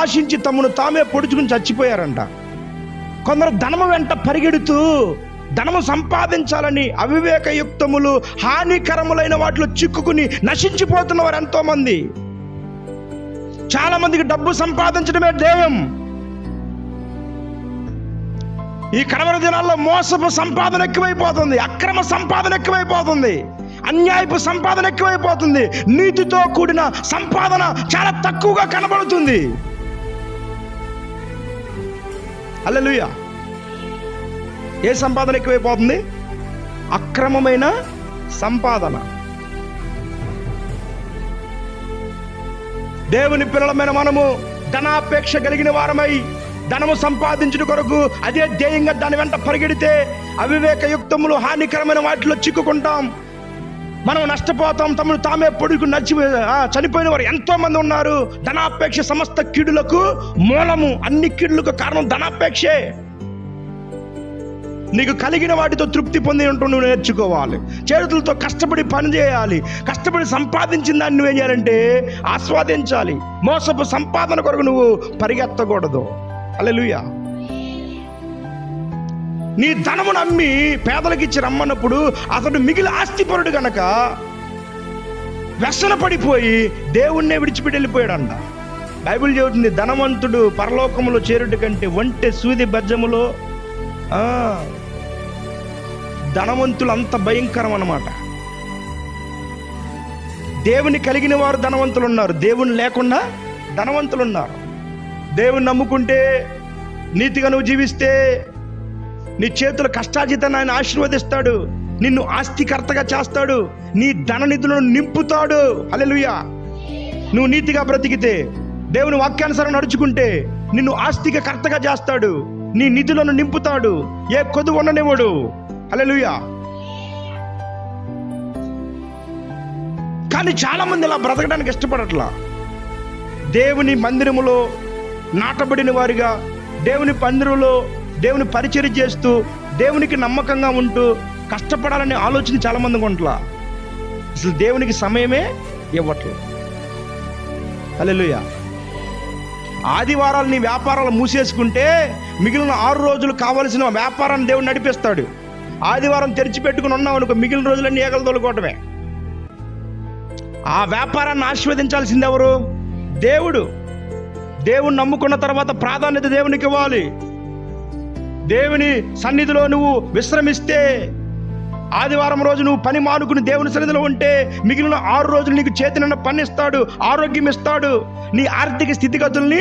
ఆశించి తమను తామే పొడుచుకుని చచ్చిపోయారంట. కొందరు ధనము వెంట పరిగెడుతూ ధనము సంపాదించాలని అవివేకయుక్తములు హానికరములైన వాటిలో చిక్కుకుని నశించిపోతున్న వారు ఎంతో మంది. చాలా మందికి డబ్బు సంపాదించడమే ధ్యేయం. ఈ కడవరి దినాల్లో మోసపు సంపాదన ఎక్కువైపోతుంది, అక్రమ సంపాదన ఎక్కువైపోతుంది, అన్యాయపు సంపాదన ఎక్కువైపోతుంది, నీతితో కూడిన సంపాదన చాలా తక్కువగా కనబడుతుంది. హల్లెలూయా. ఏ సంపాదన ఎక్కువైపోతుంది? అక్రమమైన సంపాదన. దేవుని పిల్లలమైన మనము ధనాపేక్ష కలిగిన వారమై ధనము సంపాదించుట కొరకు అదే ధ్యేయంగా దాని వెంట పరిగెడితే అవివేకయుక్తములు హానికరమైన వాటిలో చిక్కుకుంటాం, మనం నష్టపోతాం, తమను తామే పొడుగు చనిపోయిన వారు ఎంతో మంది ఉన్నారు. ధనాపేక్ష సమస్త కీడులకు మూలము. అన్ని కీడులకు కారణం ధనాపేక్షే. నీకు కలిగిన వాటితో తృప్తి పొంది ఉంటూ నువ్వు నేర్చుకోవాలి. చేతులతో కష్టపడి పని చేయాలి. కష్టపడి సంపాదించిన దాన్ని నువ్వేం చేయాలంటే ఆస్వాదించాలి. మోసపు సంపాదన కొరకు నువ్వు పరిగెత్తకూడదు. హల్లెలూయా. నీ ధనమును అమ్మి పేదలకు ఇచ్చి రమ్మన్నప్పుడు అతడు మిగిలి ఆస్తిపరుడు గనక వ్యసన పడిపోయి దేవుణ్ణే విడిచిపెట్టి వెళ్ళిపోయాడంట. బైబిల్ చెబుతుంది, ధనవంతుడు పరలోకములో చేరుట కంటే ఒంటె సూది బెజ్జములో. ధనవంతులు అంత భయంకరం అన్నమాట. దేవుని కలిగిన వారు ధనవంతులు ఉన్నారు, దేవుని లేకుండా ధనవంతులు ఉన్నారు. దేవుని నమ్ముకుంటే, నీతిగా నువ్వు జీవిస్తే నీ చేతుల కష్టార్జితాన్ని ఆయన ఆశీర్వదిస్తాడు, నిన్ను ఆస్తికర్తగా చేస్తాడు, నీ ధన నిధులను నింపుతాడు. హల్లెలూయా. నువ్వు నీతిగా బ్రతికితే, దేవుని వాక్యానుసారం నడుచుకుంటే నిన్ను ఆస్తిక కర్తగా చేస్తాడు, నీ నిధులను నింపుతాడు, ఏ కొదువు ఉండనివ్వడు. హల్లెలూయా. కానీ చాలా మంది ఇలా బ్రతకడానికి ఇష్టపడట్లా. దేవుని మందిరములో నాటబడిన వారిగా, దేవుని మందిరంలో దేవుని పరిచర్య చేస్తూ, దేవునికి నమ్మకంగా ఉంటూ కష్టపడాలనే ఆలోచన చాలా మందికి ఉంటలా. అసలు దేవునికి సమయమే ఇవ్వట్లేదు. హల్లెలూయా. ఆదివారాలు నీ వ్యాపారాలు మూసేసుకుంటే మిగిలిన 6 రోజులు కావలసిన వ్యాపారాన్ని దేవుడు నడిపిస్తాడు. ఆదివారం తెరిచిపెట్టుకుని ఉన్నావు అనుకో, మిగిలిన రోజులన్నీ ఏగలు తోలుకోవటమే. ఆ వ్యాపారాన్ని ఆశీర్వదించాల్సింది ఎవరు? దేవుడు. దేవుని నమ్ముకున్న తర్వాత ప్రాధాన్యత దేవునికి ఇవ్వాలి. దేవుని సన్నిధిలో నువ్వు విశ్రమిస్తే, ఆదివారం రోజు నువ్వు పని మానుకుని దేవుని సన్నిధిలో ఉంటే మిగిలిన 6 రోజులు నీకు చేతి నిండా పని ఇస్తాడు, ఆరోగ్యం ఇస్తాడు, నీ ఆర్థిక స్థితిగతుల్ని